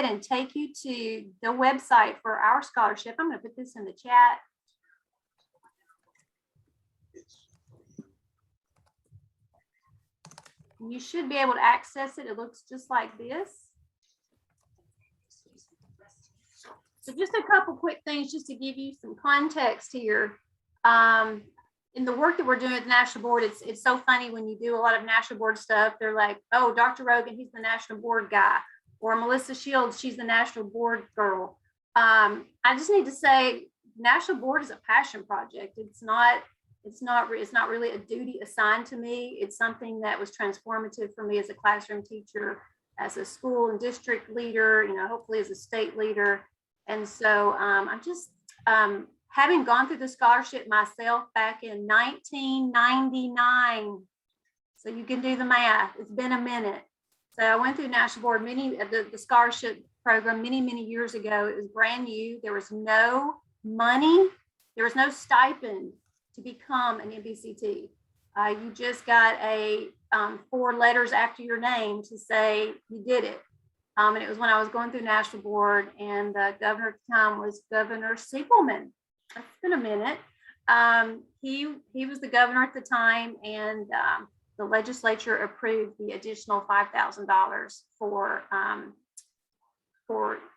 and take you to the website for our scholarship. I'm going to put this in the chat. You should be able to access it. It looks just like this. So just a couple quick things just to give you some context here. In the work that we're doing at the National Board, it's so funny when you do a lot of National Board stuff. They're like, oh, Dr. Rogan, he's the National Board guy. Or Melissa Shields, she's the National Board girl. I just need to say, National Board is a passion project. It's not really a duty assigned to me. It's something that was transformative for me as a classroom teacher, as a school and district leader, you know, hopefully as a state leader. And so I'm just having gone through the scholarship myself back in 1999. So you can do the math. It's been a minute. So I went through National Board, the scholarship program many years ago. It was brand new. There was no money. There was no stipend to become an NBCT. You just got a 4 letters after your name to say you did it. And it was when I was going through National Board, and the governor at the time was Governor Siegelman. It's been a minute. He was the governor at the time, and the legislature approved the additional $5,000 for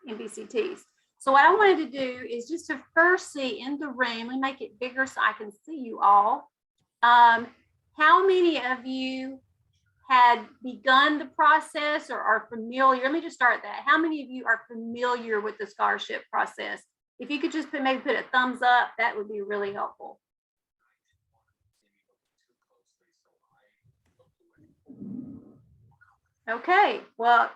NBCTs. So what I wanted to do is just to first see in the room, let me make it bigger so I can see you all. How many of you had begun the process or are familiar? Let me just start that. How many of you are familiar with the scholarship process? If you could just maybe put a thumbs up, that would be really helpful. Okay, well,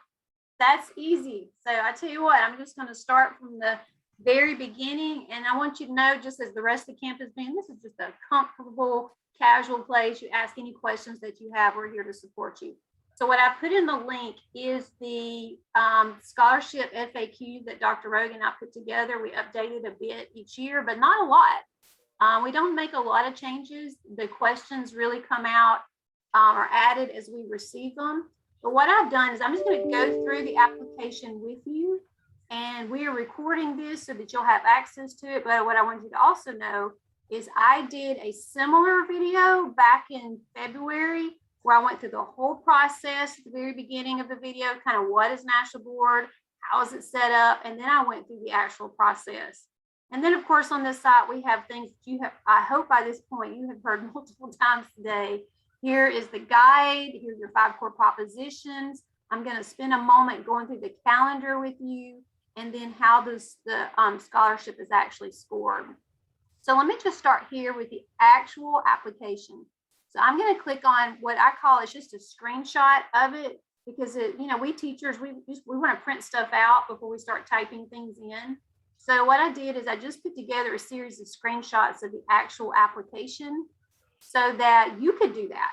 that's easy. So I tell you what, I'm just going to start from the very beginning, and I want you to know, just as the rest of the campus being, this is just a comfortable, casual place. You ask any questions that you have, we're here to support you. So what I put in the link is the scholarship FAQ that Dr. Rogan and I put together. We updated a bit each year, but not a lot. We don't make a lot of changes. The questions really come out or added as we receive them. But what I've done is I'm just going to go through the application with you, and we are recording this so that you'll have access to it. But what I want you to also know is I did a similar video back in February where I went through the whole process at the very beginning of the video, kind of what is National Board, how is it set up, and then I went through the actual process. And then, of course, on this side, we have things that you have, I hope by this point, you have heard multiple times today. Here is the guide. Here are your 5 core propositions. I'm going to spend a moment going through the calendar with you, and then how the scholarship is actually scored. So let me just start here with the actual application. So I'm going to click on what I call, it's just a screenshot of it, because we teachers, we want to print stuff out before we start typing things in. So what I did is I just put together a series of screenshots of the actual application so that you could do that.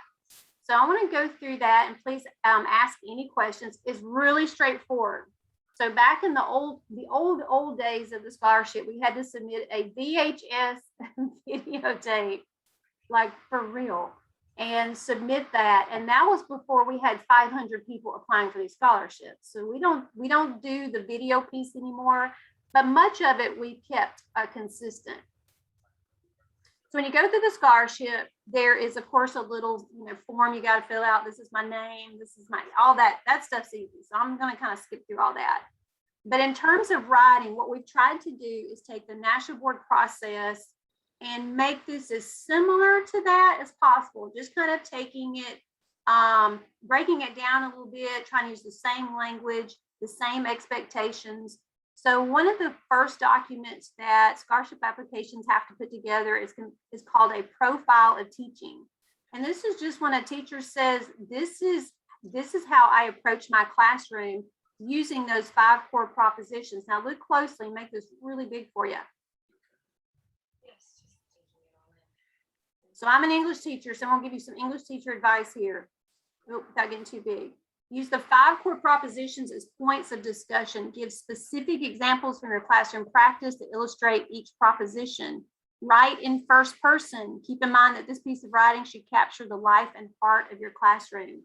So I want to go through that, and please ask any questions. It's really straightforward. So back in the old days of the scholarship, we had to submit a VHS videotape, like for real, and submit that. And that was before we had 500 people applying for these scholarships. So we don't do the video piece anymore, but much of it we kept consistent. So when you go through the scholarship, there is, of course, a little form you got to fill out. This is my name. This is all that stuff's easy. So I'm going to kind of skip through all that. But in terms of writing, what we've tried to do is take the National Board process and make this as similar to that as possible. Just kind of taking it, breaking it down a little bit, trying to use the same language, the same expectations. So one of the first documents that scholarship applications have to put together is called a profile of teaching. And this is just when a teacher says, this is how I approach my classroom using those 5 core propositions. Now look closely, make this really big for you. So I'm an English teacher, so I'm gonna give you some English teacher advice here. Without getting too big. Use the 5 core propositions as points of discussion. Give specific examples from your classroom practice to illustrate each proposition. Write in first person. Keep in mind that this piece of writing should capture the life and heart of your classroom.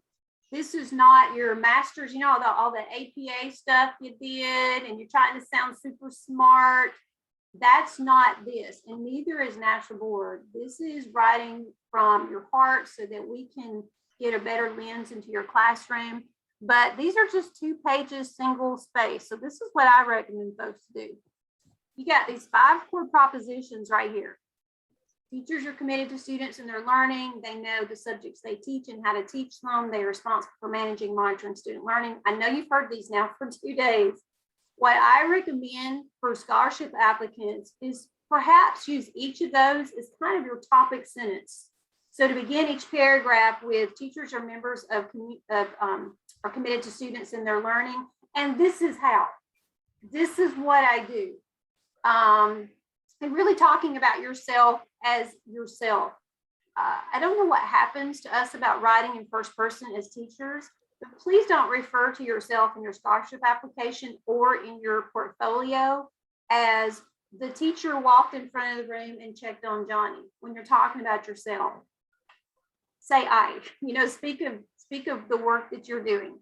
This is not your master's, you know, all the APA stuff you did, and you're trying to sound super smart. That's not this, and neither is National Board. This is writing from your heart so that we can get a better lens into your classroom. But these are just 2 pages, single space. So this is what I recommend folks do. You got these 5 core propositions right here. Teachers are committed to students and their learning. They know the subjects they teach and how to teach them. They are responsible for managing, monitoring student learning. I know you've heard these now for 2 days. What I recommend for scholarship applicants is perhaps use each of those as kind of your topic sentence. So to begin each paragraph with, teachers are members of are committed to students and their learning. And this is how. This is what I do. And really talking about yourself as yourself. I don't know what happens to us about writing in first person as teachers, but please don't refer to yourself in your scholarship application or in your portfolio as the teacher walked in front of the room and checked on Johnny. When you're talking about yourself, say I, you know, speak of the work that you're doing.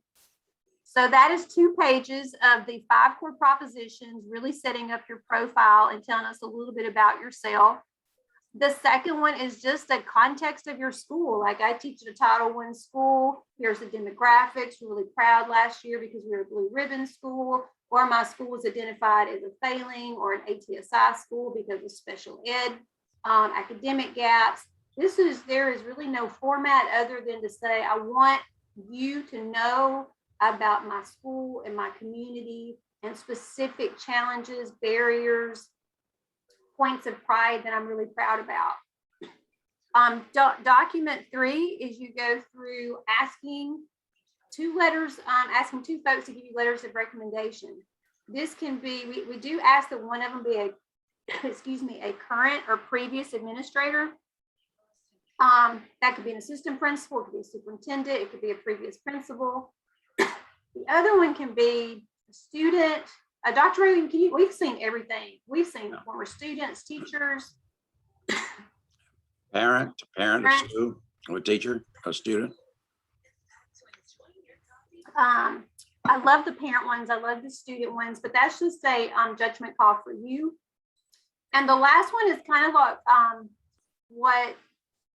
So that is 2 pages of the 5 core propositions, really setting up your profile and telling us a little bit about yourself. The second one is just the context of your school. Like, I teach at a Title I school. Here's the demographics. We're really proud last year because we were a blue ribbon school, or my school was identified as a failing or an ATSI school because of special ed academic gaps. There is really no format other than to say, I want you to know about my school and my community and specific challenges, barriers, points of pride that I'm really proud about. Document 3 is you go through asking 2 asking 2 folks to give you letters of recommendation. This can be, we do ask that one of them be a current or previous administrator. That could be an assistant principal, it could be a superintendent, it could be a previous principal. The other one can be a student. Dr. Rogan, we've seen everything. We've seen former students, teachers. Parent, a student, or a teacher, a student. I love the parent ones. I love the student ones, but that's just a judgment call for you. And the last one is kind of like what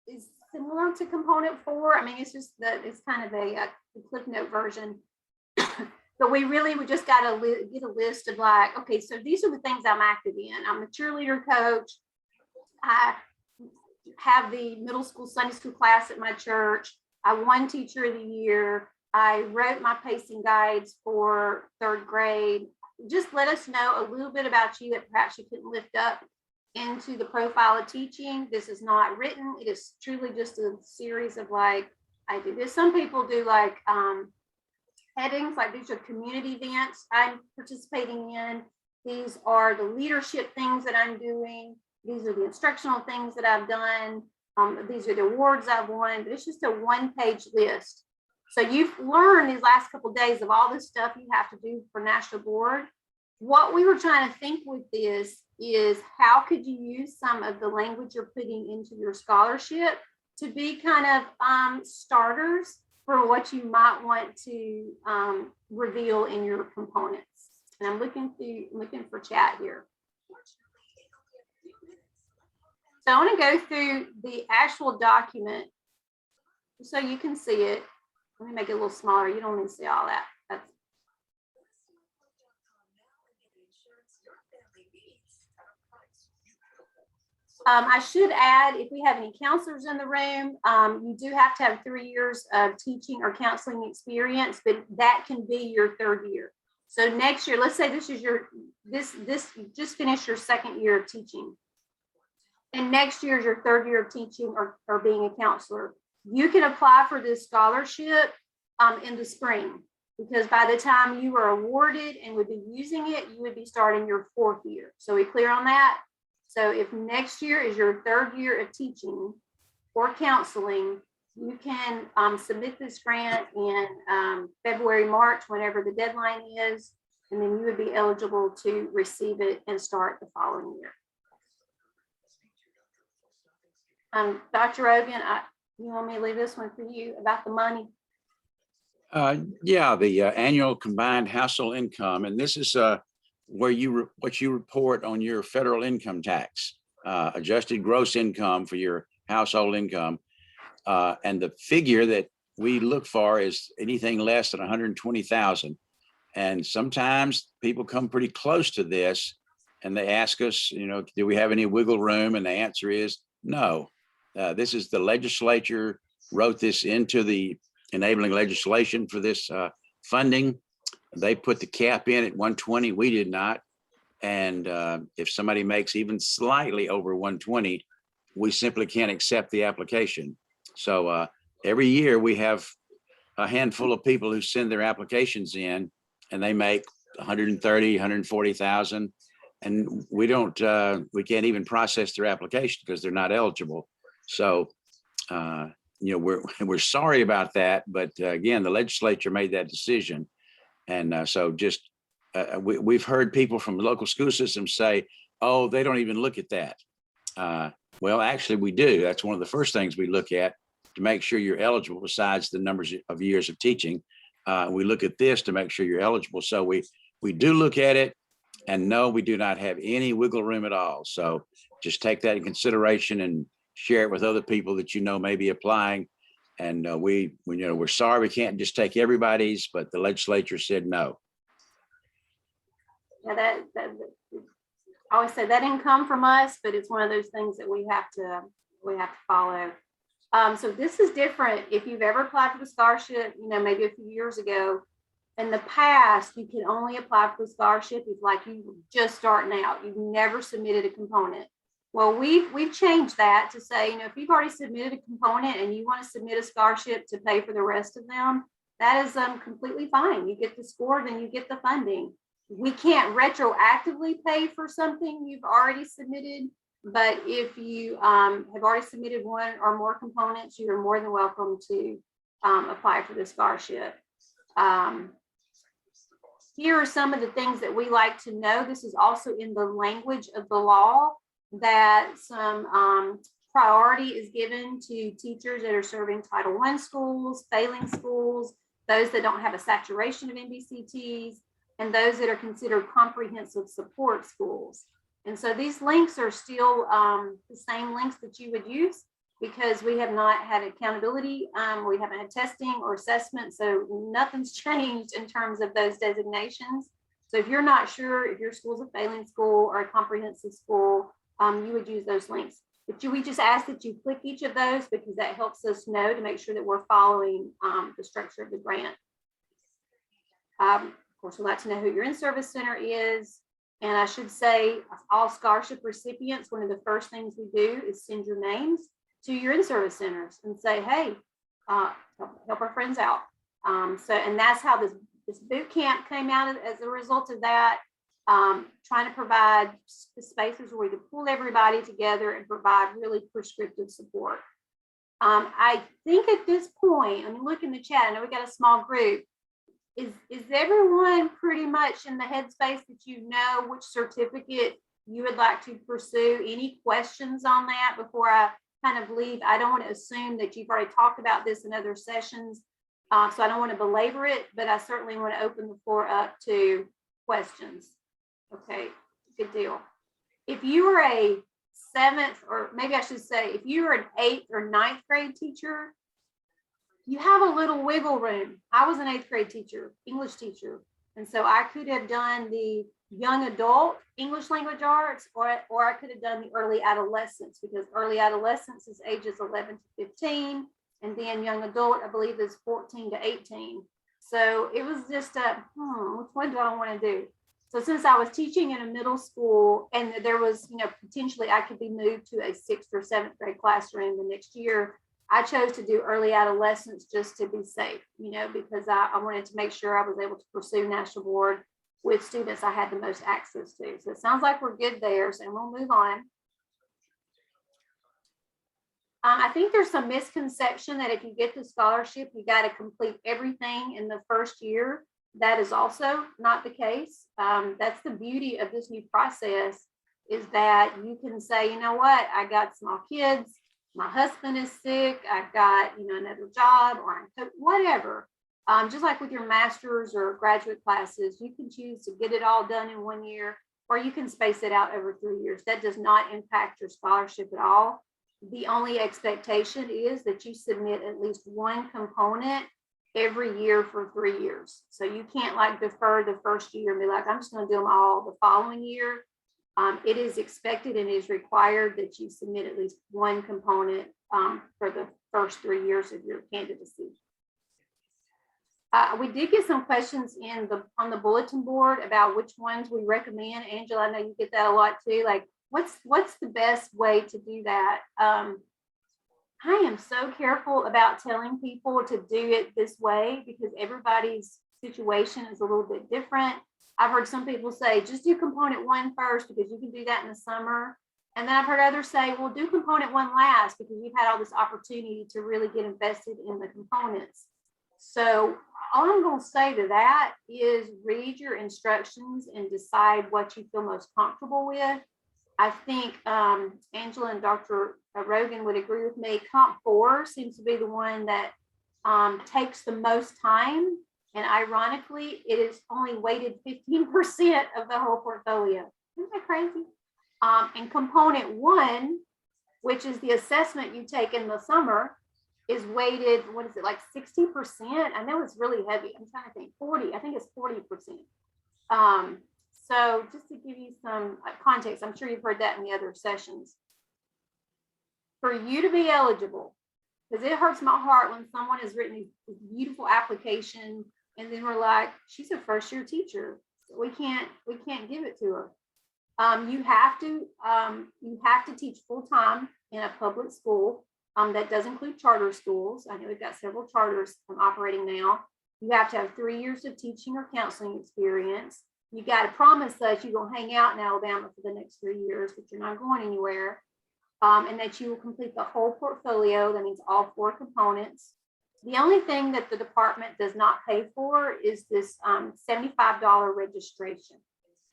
is similar to component 4. I mean, it's just it's kind of a Cliff Note version. But we just got to get a list of like, okay, so these are the things I'm active in. I'm a cheerleader coach. I have the middle school Sunday school class at my church. I won Teacher of the Year. I wrote my pacing guides for 3rd grade. Just let us know a little bit about you that perhaps you couldn't lift up into the profile of teaching. This is not written. It is truly just a series of like, I do this. Some people do like headings, like these are community events I'm participating in. These are the leadership things that I'm doing. These are the instructional things that I've done. These are the awards I've won, but it's just a 1-page list. So you've learned these last couple of days of all this stuff you have to do for National Board. What we were trying to think with this is how could you use some of the language you're putting into your scholarship to be kind of starters for what you might want to reveal in your components. And I'm looking for chat here. So I want to go through the actual document so you can see it. Let me make it a little smaller. You don't need to see all that. I should add, if we have any counselors in the room, you do have to have 3 years of teaching or counseling experience, but that can be your 3rd year. So next year, let's say this is you just finished your 2nd year of teaching. And next year is your 3rd year of teaching or being a counselor. You can apply for this scholarship in the spring, because by the time you are awarded and would be using it, you would be starting your 4th year. So we clear on that? So if next year is your 3rd year of teaching or counseling, you can submit this grant in February, March, whenever the deadline is, and then you would be eligible to receive it and start the following year. Dr. Rogan, you want me to leave this one for you about the money? Yeah, the annual combined household income, and this is where what you report on your federal income tax, adjusted gross income for your household income, and the figure that we look for is anything less than 120,000. And sometimes people come pretty close to this, and they ask us, do we have any wiggle room? And the answer is no. This is the legislature wrote this into the enabling legislation for this funding. They put the cap in at 120. We did not. And if somebody makes even slightly over 120, we simply can't accept the application. So every year we have a handful of people who send their applications in, and they make 130, 140,000. And we can't even process their application because they're not eligible. So, we're sorry about that. But again, the legislature made that decision. And so just we've heard people from the local school system say, oh, they don't even look at that. Well, actually, we do. That's one of the first things we look at to make sure you're eligible, besides the numbers of years of teaching. We look at this to make sure you're eligible. So we do look at it, and no, we do not have any wiggle room at all. So just take that in consideration and share it with other people that may be applying. And we're sorry we can't just take everybody's, but the legislature said no. Yeah, that I always say that didn't come from us, but it's one of those things that we have to follow. So this is different. If you've ever applied for the scholarship, maybe a few years ago, in the past, you can only apply for the scholarship if you were just starting out. You've never submitted a component. Well, we've changed that to say, if you've already submitted a component and you want to submit a scholarship to pay for the rest of them, that is completely fine. You get the score, then you get the funding. We can't retroactively pay for something you've already submitted, but if you have already submitted one or more components, you are more than welcome to apply for the scholarship. Here are some of the things that we like to know. This is also in the language of the law, that some priority is given to teachers that are serving Title I schools, failing schools, those that don't have a saturation of NBCTs, and those that are considered comprehensive support schools. And so these links are still the same links that you would use, because we have not had accountability. We haven't had testing or assessment. So nothing's changed in terms of those designations. So if you're not sure if your school's a failing school or a comprehensive school, you would use those links. But we just ask that you click each of those, because that helps us know to make sure that we're following the structure of the grant. Of course, we'd like to know who your in-service center is. And I should say, all scholarship recipients, one of the first things we do is send your names to your in-service centers and say, hey, help our friends out. And that's how this boot camp came out as a result of that, trying to provide the spaces where we could pull everybody together and provide really prescriptive support. I think at this point, look in the chat, I know we got a small group. Is everyone pretty much in the headspace that which certificate you would like to pursue? Any questions on that before I kind of leave? I don't want to assume that you've already talked about this in other sessions, so I don't want to belabor it, but I certainly want to open the floor up to questions. Okay, good deal. If you were a 7th, or maybe I should say, if you were an 8th or 9th grade teacher, you have a little wiggle room. I was an 8th grade teacher, English teacher. And so I could have done the young adult English language arts, or I could have done the early adolescence, because early adolescence is ages 11 to 15. And then young adult, I believe, is 14 to 18. So it was just which one do I want to do? So since I was teaching in a middle school, and there was, potentially I could be moved to a 6th or 7th grade classroom the next year, I chose to do early adolescence just to be safe, because I wanted to make sure I was able to pursue national board with students I had the most access to. So it sounds like we're good there. So we'll move on. I think there's some misconception that if you get the scholarship, you got to complete everything in the first year. That is also not the case. That's the beauty of this new process, is that you can say, you know what, I got small kids, my husband is sick, I've got, another job, or whatever. Just like with your master's or graduate classes, you can choose to get it all done in 1 year, or you can space it out over 3 years. That does not impact your scholarship at all. The only expectation is that you submit at least one component every year for 3 years. So you can't like defer the first year and be like, I'm just going to do them all the following year. It is expected and is required that you submit at least one component for the first 3 years of your candidacy. We did get some questions on the bulletin board about which ones we recommend. Angela, I know you get that a lot too. Like, what's the best way to do that? I am so careful about telling people to do it this way because everybody's situation is a little bit different. I've heard some people say, just do component 1 first because you can do that in the summer. And then I've heard others say, well, do component 1 last because you've had all this opportunity to really get invested in the components. So all I'm going to say to that is read your instructions and decide what you feel most comfortable with. I think Angela and Dr. Rogan would agree with me. Comp 4 seems to be the one that takes the most time. And ironically, it is only weighted 15% of the whole portfolio. Isn't that crazy? And component 1, which is the assessment you take in the summer, is weighted, what is it, like 60%? I know it's really heavy. I'm trying to think, 40, I think it's 40%. So just to give you some context, I'm sure you've heard that in the other sessions. For you to be eligible, because it hurts my heart when someone has written a beautiful application and then we're like, she's a first-year teacher, so we can't give it to her. You have to teach full-time in a public school. That does include charter schools. I know we've got several charters operating now. You have to have 3 years of teaching or counseling experience. You got to promise us you're going to hang out in Alabama for the next 3 years, but you're not going anywhere. And that you will complete the whole portfolio. That means all 4 components. The only thing that the department does not pay for is this $75 registration,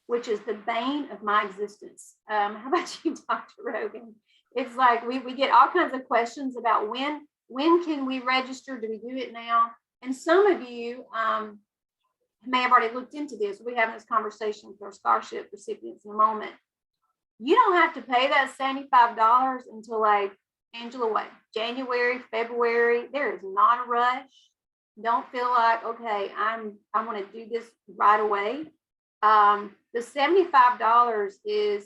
which is the bane of my existence. How about you, Dr. Rogan? It's like we get all kinds of questions about when can we register? Do we do it now? And some of you may have already looked into this. We'll be having this conversation with our scholarship recipients in a moment. You don't have to pay that $75 until like, Angela, what, January, February? There is not a rush. Don't feel like, okay, I want to do this right away. The $75 is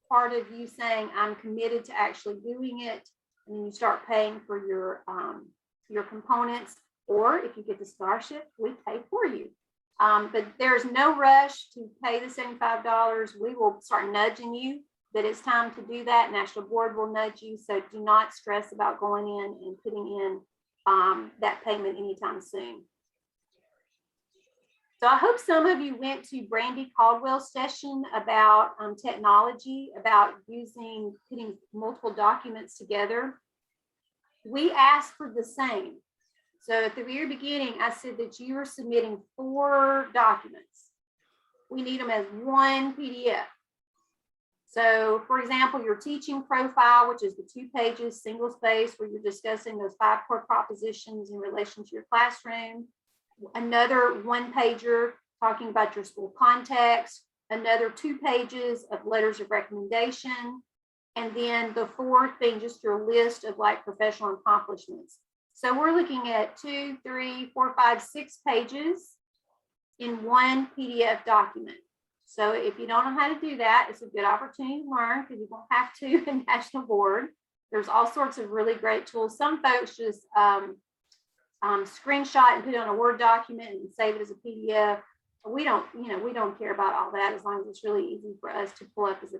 part of you saying I'm committed to actually doing it, and then you start paying for your components, or if you get the scholarship, we pay for you. But there's no rush to pay the $75. We will start nudging you that it's time to do that. National Board will nudge you, so do not stress about going in and putting in that payment anytime soon. So I hope some of you went to Brandy Caldwell's session about technology, about putting multiple documents together. We asked for the same. So at the very beginning, I said that you are submitting 4 documents. We need them as one PDF. So for example, your teaching profile, which is the 2 pages, single space, where you're discussing those 5 core propositions in relation to your classroom. Another 1-pager talking about your school context, another 2 pages of letters of recommendation, and then the 4th thing, just your list of like professional accomplishments. So we're looking at 2, 3, 4, 5, 6 pages in one PDF document. So if you don't know how to do that, it's a good opportunity to learn because you won't have to in National Board. There's all sorts of really great tools. Some folks just screenshot and put it on a Word document and save it as a PDF. We don't care about all that as long as it's really easy for us to pull up as a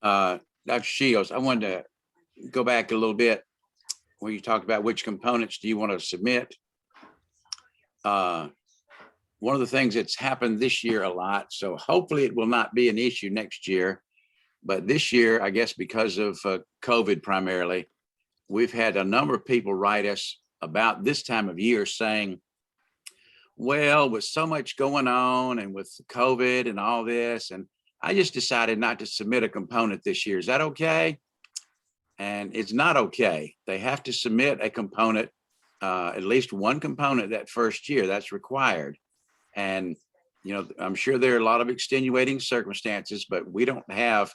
PDF. Dr. Shields, I wanted to go back a little bit where you talked about which components do you want to submit. One of the things that's happened this year a lot, so hopefully it will not be an issue next year, but this year, I guess because of COVID primarily, we've had a number of people write us about this time of year saying, well, with so much going on and with COVID and all this, and I just decided not to submit a component this year. Is that okay? And it's not okay. They have to submit a component at least one component that first year. That's required. And, you know, I'm sure there are a lot of extenuating circumstances, but we don't have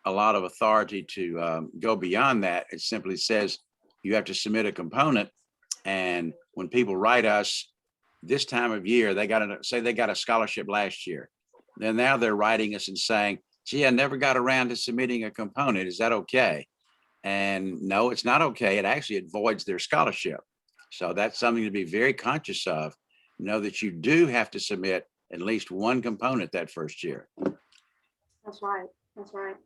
a lot of authority to go beyond that. It simply says you have to submit a component. And when people write us this time of year, they got to say they got a scholarship last year. Then now they're writing us and saying, gee, I never got around to submitting a component. Is that okay? And no, it's not okay. It actually voids their scholarship. So that's something to be very conscious of. Know that you do have to submit at least one component that first year. That's right. That's right.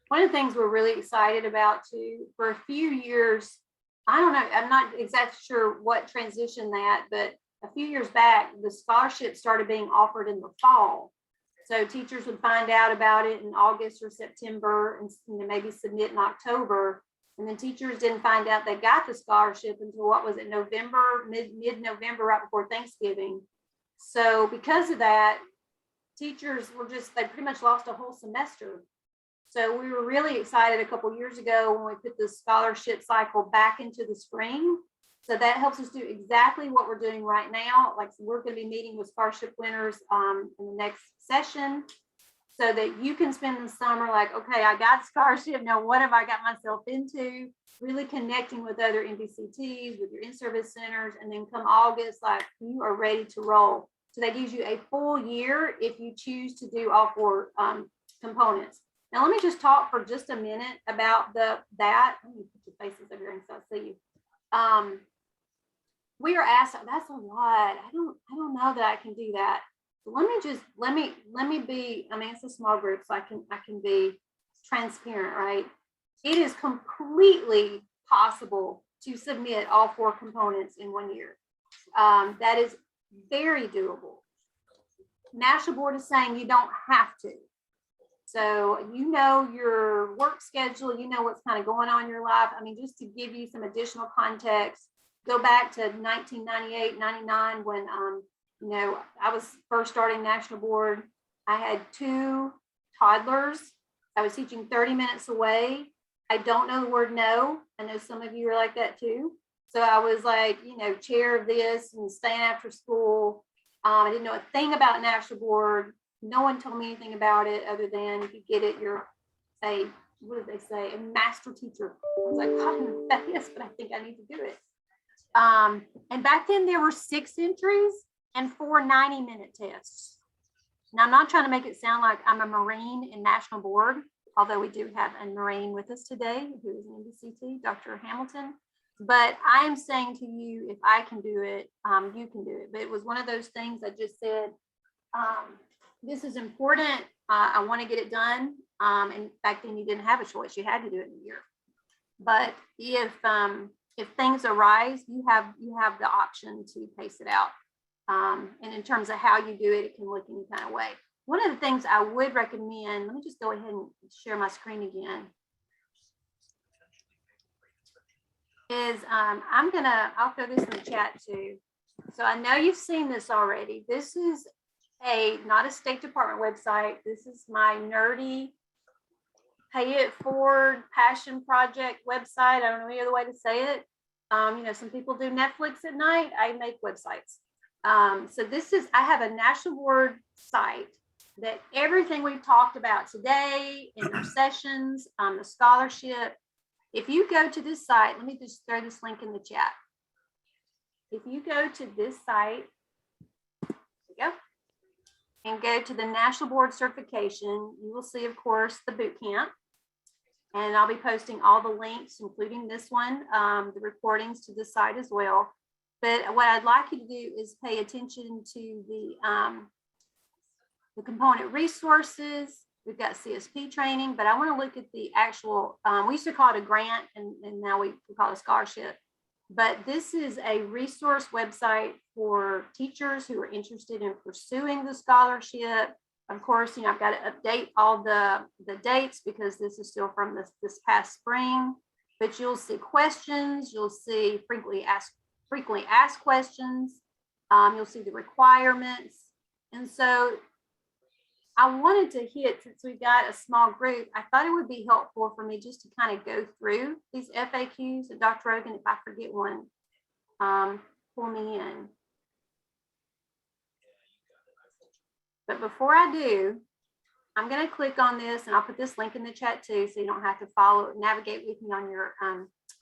One of the things we're really excited about too, for a few years, I don't know, I'm not exactly sure what transitioned that, but a few years back, the scholarship started being offered in the fall. So teachers would find out about it in August or September and, you know, maybe submit in October. And then teachers didn't find out they got the scholarship until what was it, November, mid-November, right before Thanksgiving. So because of that, teachers were just, they pretty much lost a whole semester. So we were really excited a couple of years ago when we put the scholarship cycle back into the spring. So that helps us do exactly what we're doing right now. Like we're going to be meeting with scholarship winners in the next session so that you can spend the summer like, okay, I got scholarship. Now what have I got myself into? Really connecting with other NBCTs, with your in-service centers, and then come August, like you are ready to roll. So that gives you a full year if you choose to do all four components. Now, let me just talk for just a minute about that. Let me put your faces over here and so I see you. We are asked, that's a lot. I don't know that I can do that. So let me be, I mean, it's a small group, so I can be transparent, right? It is completely possible to submit all four components in 1 year. That is very doable. National Board is saying you don't have to. So you know your work schedule, you know what's kind of going on in your life. I mean, just to give you some additional context, go back to 1998, 99 when you know, I was first starting National Board. I had 2 toddlers. I was teaching 30 minutes away. I don't know the word no. I know some of you are like that too. So I was like, you know, chair of this and staying after school. I didn't know a thing about National Board. No one told me anything about it other than if you get it, you're a, what did they say, a master teacher. I was like, I don't know about this, but I think I need to do it. And back then there were 6 entries and 4 90-minute tests. Now I'm not trying to make it sound like I'm a Marine in National Board, although we do have a Marine with us today who is an NBCT, Dr. Hamilton. But I am saying to you, if I can do it, you can do it. But it was one of those things I just said, this is important. I want to get it done. And back then you didn't have a choice. You had to do it in a year. But if things arise, you have the option to pace it out. And in terms of how you do it, it can look any kind of way. One of the things I would recommend, let me just go ahead and share my screen again, is I'll throw this in the chat too. So I know you've seen this already. This is not a State Department website. This is my nerdy pay it forward passion project website. I don't know any other way to say it. You know, some people do Netflix at night. I make websites. So I have a National Board site that everything we've talked about today in our sessions, the scholarship. If you go to this site, let me just throw this link in the chat. If you go to this site, there you go, and go to the National Board certification, you will see, of course, the boot camp. And I'll be posting all the links, including this one, the recordings to this site as well. But what I'd like you to do is pay attention to the component resources. We've got CSP training, but I want to look at the actual, we used to call it a grant and now we call it a scholarship. But this is a resource website for teachers who are interested in pursuing the scholarship. Of course, you know, I've got to update all the dates because this is still from this past spring, but you'll see questions, you'll see frequently asked questions, you'll see the requirements. And so I wanted to hit, since we got a small group, I thought it would be helpful for me just to kind of go through these FAQs. And Dr. Rogan, if I forget one, pull me in. But before I do, I'm going to click on this, and I'll put this link in the chat too, so you don't have to navigate with me on your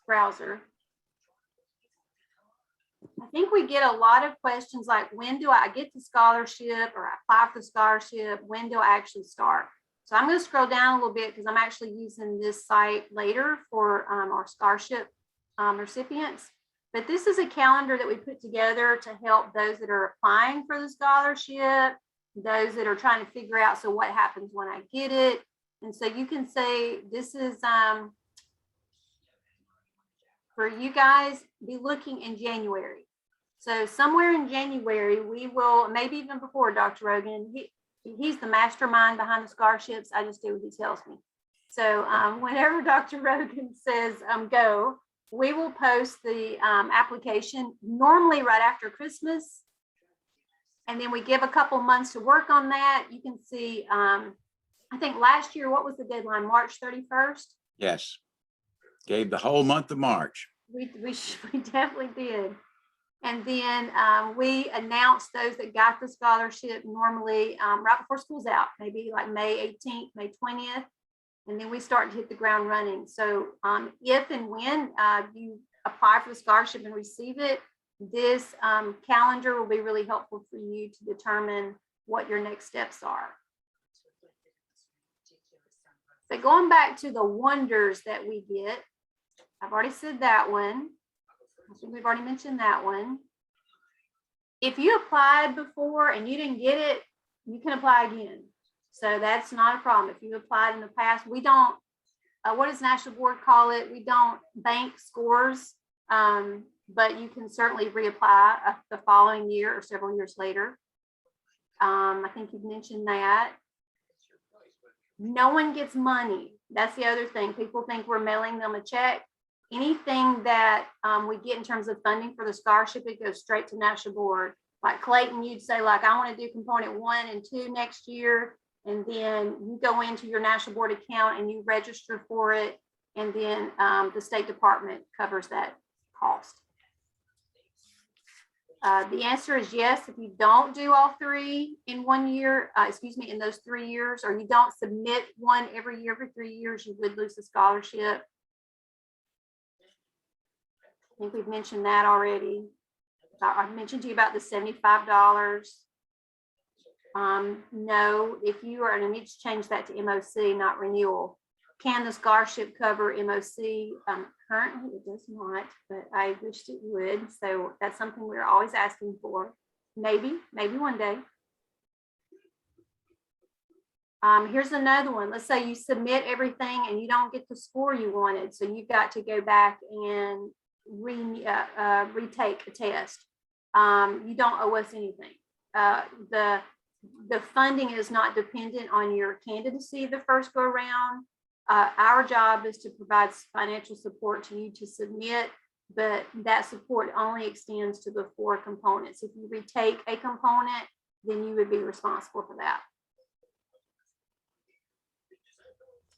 browser. I think we get a lot of questions like, when do I get the scholarship, or I apply for the scholarship? When do I actually start? So I'm going to scroll down a little bit because I'm actually using this site later for our scholarship recipients. But this is a calendar that we put together to help those that are applying for the scholarship, those that are trying to figure out, so what happens when I get it? And so you can say, this is for you guys, be looking in January. So somewhere in January, we will, maybe even before, Dr. Rogan, he's the mastermind behind the scholarships. I just do what he tells me. So whenever Dr. Rogan says go, we will post the application normally right after Christmas. And then we give a couple months to work on that. You can see, I think last year, what was the deadline? March 31st? Yes. Gave the whole month of March. We definitely did. And then we announced those that got the scholarship normally right before school's out, maybe like May 18th, May 20th. And then we start to hit the ground running. So if and when you apply for the scholarship and receive it, this calendar will be really helpful for you to determine what your next steps are. But going back to the wonders that we get, I've already said that one. I think we've already mentioned that one. If you applied before and you didn't get it, you can apply again. So that's not a problem. If you applied in the past, we don't, what does National Board call it? We don't bank scores, but you can certainly reapply the following year or several years later. I think you've mentioned that. No one gets money. That's the other thing. People think we're mailing them a check. Anything that we get in terms of funding for the scholarship, it goes straight to National Board. Like Clayton, you'd say, like, I want to do component 1 and 2 next year. And then you go into your National Board account and you register for it. And then the State Department covers that cost. The answer is yes. If you don't do all 3 in 1 year, in those 3 years, or you don't submit one every year for 3 years, you would lose the scholarship. I think we've mentioned that already. I mentioned to you about the $75. No, if you are, and I need to change that to MOC, not renewal. Can the scholarship cover MOC? Currently it does not, but I wished it would. So that's something we're always asking for. Maybe one day. Here's another one. Let's say you submit everything and you don't get the score you wanted. So you've got to go back and retake a test. You don't owe us anything. The funding is not dependent on your candidacy the first go around. Our job is to provide financial support to you to submit, but that support only extends to the 4 components. If you retake a component, then you would be responsible for that.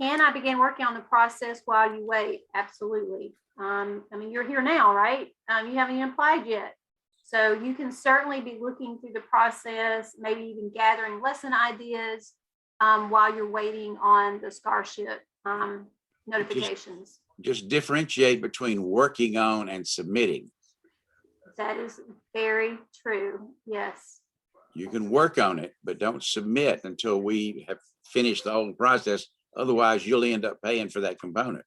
Can I begin working on the process while you wait? Absolutely. I mean, you're here now, right? You haven't even applied yet. So you can certainly be looking through the process, maybe even gathering lesson ideas while you're waiting on the scholarship notifications. Just differentiate between working on and submitting. That is very true. Yes. You can work on it, but don't submit until we have finished the whole process. Otherwise, you'll end up paying for that component.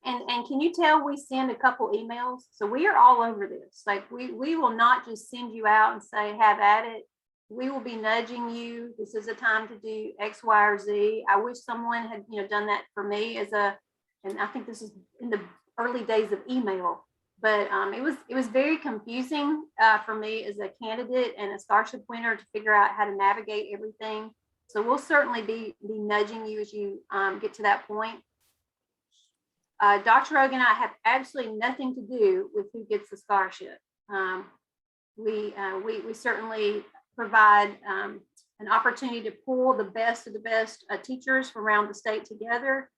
And can you tell we send a couple emails? So we are all over this. Like we will not just send you out and say, have at it. We will be nudging you. This is a time to do X, Y, or Z. I wish someone had, done that for me and I think this is in the early days of email, but it was very confusing for me as a candidate and a scholarship winner to figure out how to navigate everything. So we'll certainly be nudging you as you get to that point. Dr. Rogan and I have absolutely nothing to do with who gets the scholarship. We certainly provide an opportunity to pull the best of the best teachers from around the state together.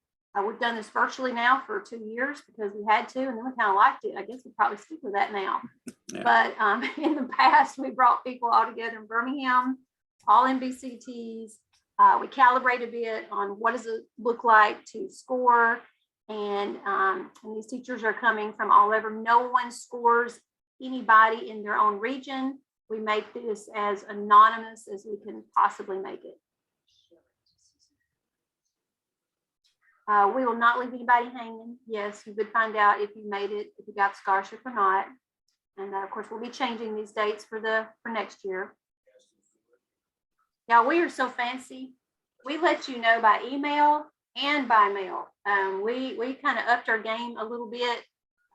We've done this virtually now for 2 years because we had to, and then we kind of liked it. I guess we probably stick with that now. Yeah. But in the past, we brought people all together in Birmingham, all NBCTs. We calibrate a bit on what does it look like to score. And these teachers are coming from all over. No one scores anybody in their own region. We make this as anonymous as we can possibly make it. We will not leave anybody hanging. Yes, you would find out if you made it, if you got scholarship or not. And of course, we'll be changing these dates for next year. Yeah, we are so fancy. We let you know by email and by mail. We kind of upped our game a little bit.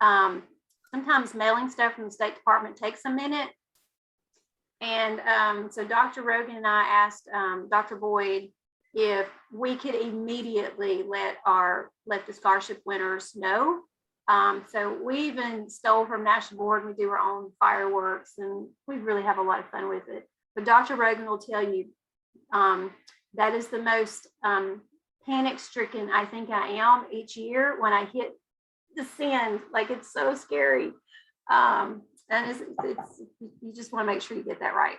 Sometimes mailing stuff from the State Department takes a minute. And so Dr. Rogan and I asked Dr. Boyd if we could immediately let the scholarship winners know. So we even stole from National Board. We do our own fireworks, and we really have a lot of fun with it. But Dr. Rogan will tell you that is the most panic-stricken I think I am each year when I hit the send. Like, it's so scary. And it's you just want to make sure you get that right.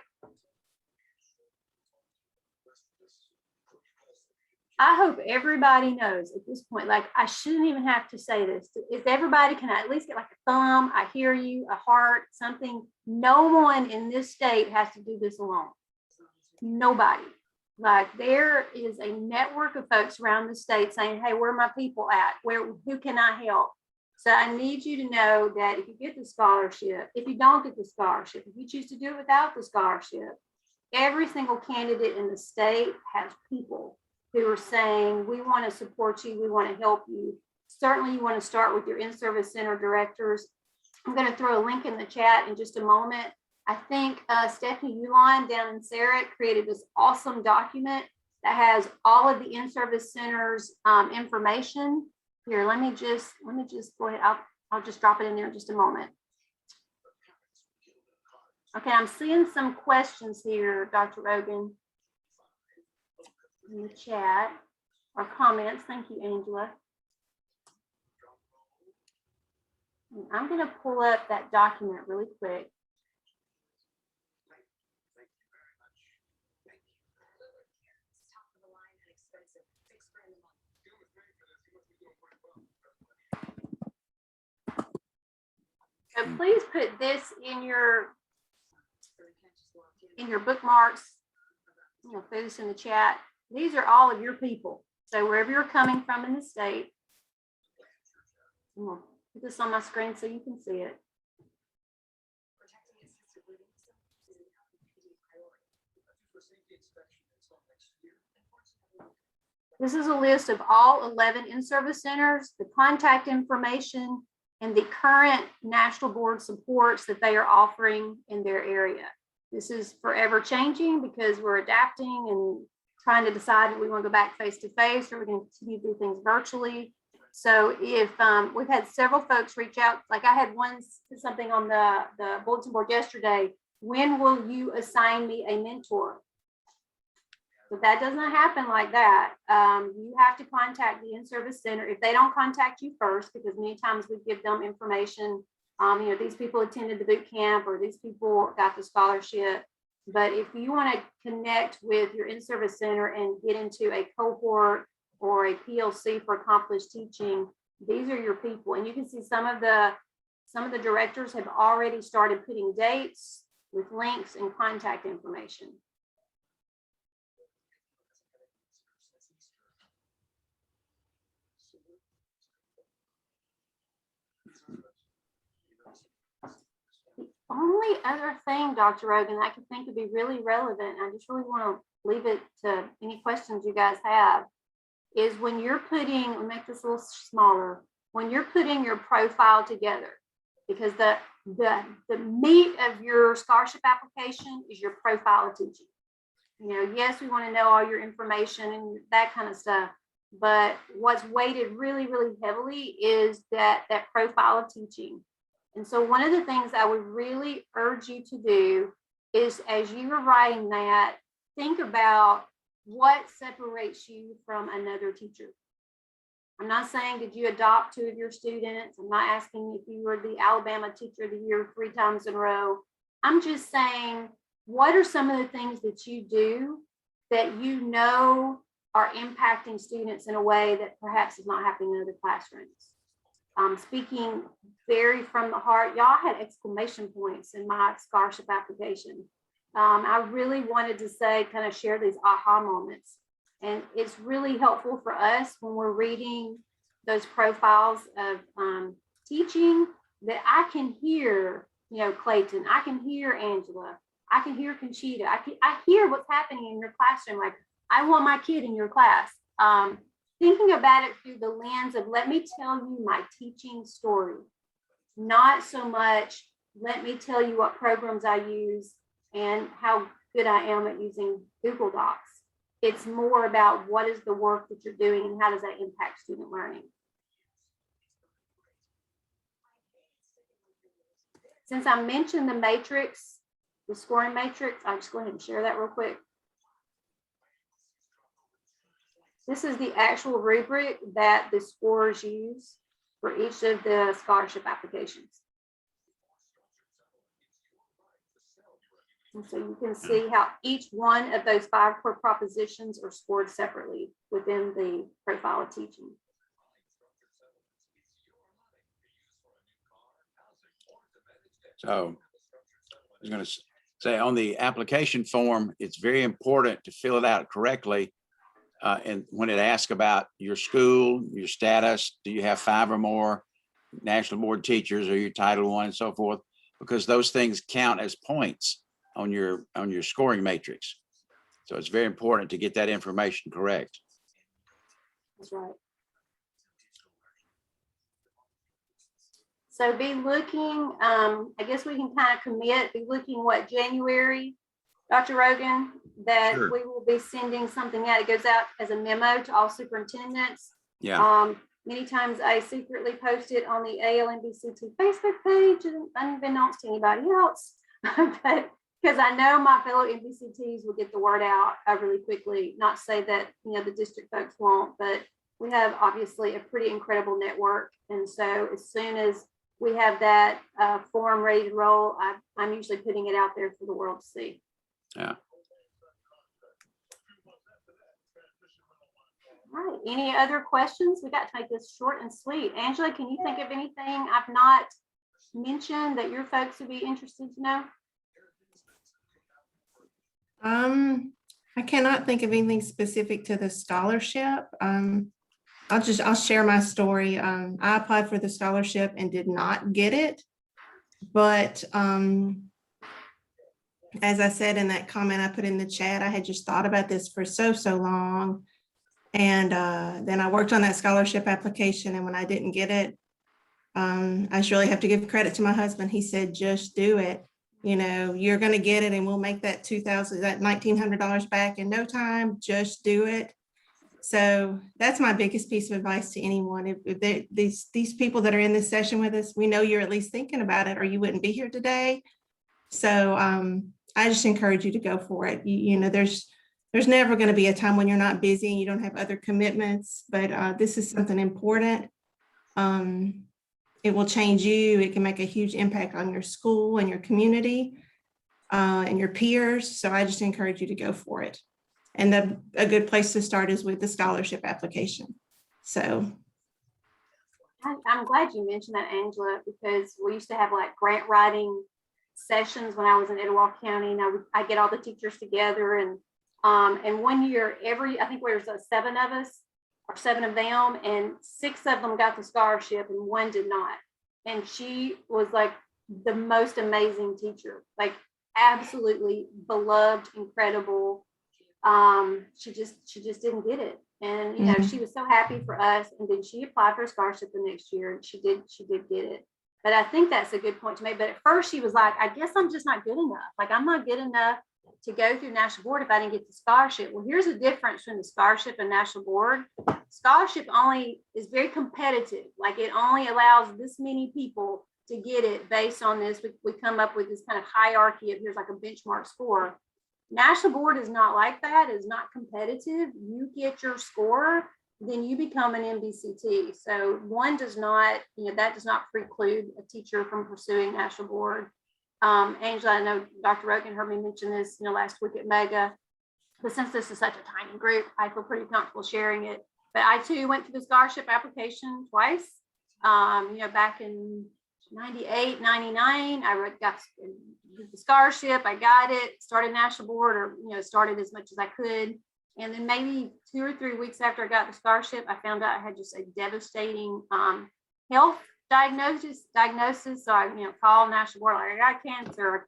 I hope everybody knows at this point, like, I shouldn't even have to say this. If everybody can at least get like a thumb, I hear you, a heart, something. No one in this state has to do this alone. Nobody. Like, there is a network of folks around the state saying, hey, where are my people at? Who can I help? So I need you to know that if you get the scholarship, if you don't get the scholarship, if you choose to do it without the scholarship, every single candidate in the state has people who are saying, we want to support you, we want to help you. Certainly you want to start with your in-service center directors. I'm going to throw a link in the chat in just a moment. I think Stephanie Uline down in Sarah created this awesome document that has all of the in-service centers information. Here, let me just go ahead. I'll just drop it in there in just a moment. Okay, I'm seeing some questions here, Dr. Rogan, in the chat, or comments. Thank you, Angela. And I'm going to pull up that document really quick. So please put this in your bookmarks. I'm going to put this in the chat. These are all of your people. So wherever you're coming from in the state, I'm going to put this on my screen so you can see it. This is a list of all 11 in-service centers, the contact information, and the current National Board supports that they are offering in their area. This is forever changing because we're adapting and trying to decide if we want to go back face-to-face or we're going to continue to do things virtually. So if we've had several folks reach out, like I had one something on the bulletin board yesterday, when will you assign me a mentor? But that does not happen like that. You have to contact the in-service center. If they don't contact you first, because many times we give them information, these people attended the boot camp or these people got the scholarship. But if you want to connect with your in-service center and get into a cohort or a PLC for accomplished teaching, these are your people. And you can see some of the directors have already started putting dates with links and contact information. Only other thing, Dr. Rogan, I could think would be really relevant, I just really want to leave it to any questions you guys have, is when you're putting, we'll make this a little smaller, when you're putting your profile together, because the meat of your scholarship application is your profile of teaching. Yes, we want to know all your information and that kind of stuff, but what's weighted really, really heavily is that profile of teaching. And so one of the things I would really urge you to do is, as you are writing that, think about what separates you from another teacher. I'm not saying did you adopt 2 of your students. I'm not asking if you were the Alabama Teacher of the Year 3 times in a row. I'm just saying, what are some of the things that you do that you know are impacting students in a way that perhaps is not happening in other classrooms? Speaking very from the heart, y'all had exclamation points in my scholarship application. I really wanted to say, kind of share these aha moments. And it's really helpful for us when we're reading those profiles of teaching, that I can hear, you know, Clayton, I can hear Angela, I can hear Conchita, I hear what's happening in your classroom. Like, I want my kid in your class. Thinking about it through the lens of, let me tell you my teaching story, not so much, let me tell you what programs I use and how good I am at using Google Docs. It's more about what is the work that you're doing and how does that impact student learning. Since I mentioned the matrix, the scoring matrix, I'll just go ahead and share that real quick. This is the actual rubric that the scorers use for each of the scholarship applications. And so you can see how each one of those 5 core propositions are scored separately within the profile of teaching. So I was going to say, on the application form, it's very important to fill it out correctly. And when it asks about your school, your status, do you have 5 or more national board teachers, or your Title I and so forth, because those things count as points on your scoring matrix. So it's very important to get that information correct. That's right. So be looking, I guess we can kind of commit, be looking what, January, Dr. Rogan, that Sure. we will be sending something out. It goes out as a memo to all superintendents. Yeah. Many times I secretly post it on the ALBCT Facebook page and unbeknownst to anybody else, but because I know my fellow NBCTs will get the word out really quickly. Not to say that, you know, the district folks won't, but we have obviously a pretty incredible network. And so as soon as we have that form ready to roll, I'm usually putting it out there for the world to see. Yeah. All right, any other questions? We got to make this short and sweet. Angela, can you think of anything I've not mentioned that your folks would be interested to know? I cannot think of anything specific to the scholarship. I'll share my story. I applied for the scholarship and did not get it, but as I said in that comment I put in the chat, I had just thought about this for so long. And then I worked on that scholarship application, and when I didn't get it, I just really have to give credit to my husband. He said, just do it. You know, you're going to get it, and we'll make that $1,900 back in no time. Just do it. So that's my biggest piece of advice to anyone. If these people that are in this session with us, we know you're at least thinking about it, or you wouldn't be here today. So I just encourage you to go for it. You know, there's never going to be a time when you're not busy and you don't have other commitments, but this is something important. It will change you. It can make a huge impact on your school and your community and your peers. So I just encourage you to go for it. And a good place to start is with the scholarship application. So I'm glad you mentioned that, Angela, because we used to have like grant writing sessions when I was in Etowah County. Now I get all the teachers together, and 1 year, I think there's 7 of us, or 7 of them, and 6 of them got the scholarship and 1 did not. And she was like the most amazing teacher, like absolutely beloved, incredible. She just didn't get it. And, you know, she was so happy for us. And then she applied for a scholarship the next year, and she did get it. But I think that's a good point to make. But at first she was like, I guess I'm just not good enough. Like, I'm not good enough to go through national board if I didn't get the scholarship. Well, here's the difference between the scholarship and national board. Scholarship only is very competitive. Like, it only allows this many people to get it based on this. We come up with this kind of hierarchy of, here's like a benchmark score. National board is not like that. It's not competitive. You get your score, then you become an NBCT. So one does not, that does not preclude a teacher from pursuing national board. Angela, I know Dr. Rogan heard me mention this, last week at Mega, but since this is such a tiny group, I feel pretty comfortable sharing it. But I too went through the scholarship application twice. Back in 98, 99, I got the scholarship, I got it, started national board, or, started as much as I could. And then maybe 2 or 3 weeks after I got the scholarship, I found out I had just a devastating health diagnosis. So I, called national board, like, I got cancer,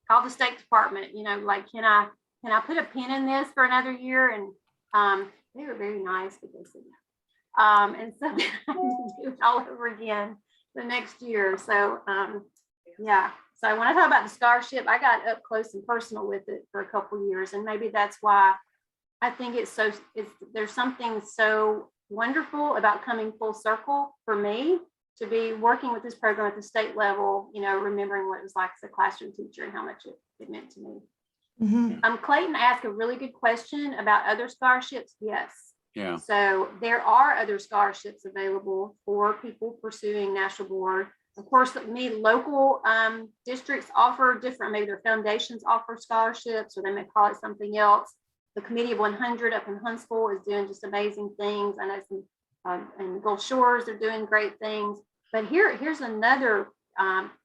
call the State Department, like, can I put a pin in this for another year? And they were very nice, but they said no. And so I had to do it all over again the next year. So yeah. So when I talk about the scholarship, I got up close and personal with it for a couple of years. And maybe that's why I think there's something so wonderful about coming full circle for me to be working with this program at the state level, remembering what it was like as a classroom teacher and how much it meant to me. Mm-hmm. Clayton asked a really good question about other scholarships. Yes. Yeah. So there are other scholarships available for people pursuing national board. Of course, local districts offer different, maybe their foundations offer scholarships, or they may call it something else. The Committee of 100 up in Huntsville is doing just amazing things. I know some in Gulf Shores, they're doing great things. But here's another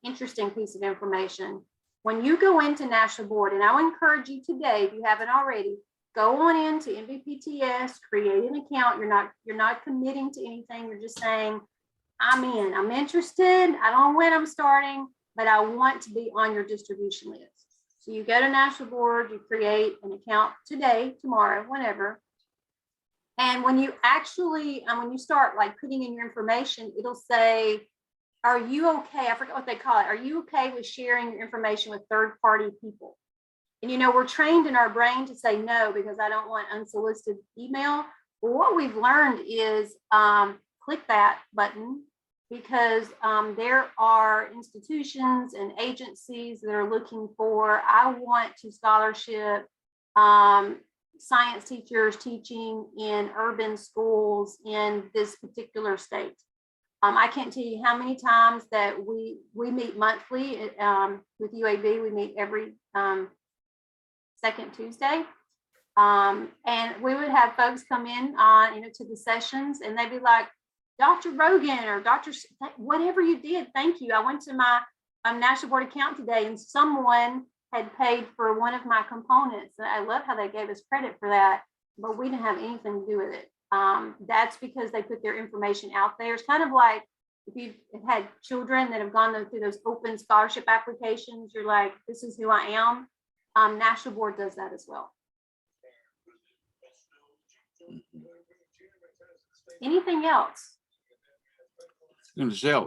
interesting piece of information. When you go into national board, and I would encourage you today, if you haven't already, go on into NBPTS, create an account. You're not committing to anything. You're just saying, I'm in, I'm interested. I don't know when I'm starting, but I want to be on your distribution list. So you go to national board, you create an account today, tomorrow, whenever. And when you actually, when you start like putting in your information, it'll say, are you okay? I forget what they call it. Are you okay with sharing your information with third-party people? And, we're trained in our brain to say no, because I don't want unsolicited email. But what we've learned is click that button, because there are institutions and agencies that are looking for, I want to scholarship science teachers teaching in urban schools in this particular state. I can't tell you how many times that we meet monthly with UAB. We meet every second Tuesday. And we would have folks come in to the sessions, and they'd be like, Dr. Rogan or Dr. whatever you did, thank you. I went to my national board account today, and someone had paid for one of my components. And I love how they gave us credit for that, but we didn't have anything to do with it. That's because they put their information out there. It's kind of like if you've had children that have gone through those open scholarship applications, you're like, this is who I am. National board does that as well. Anything else? Giselle,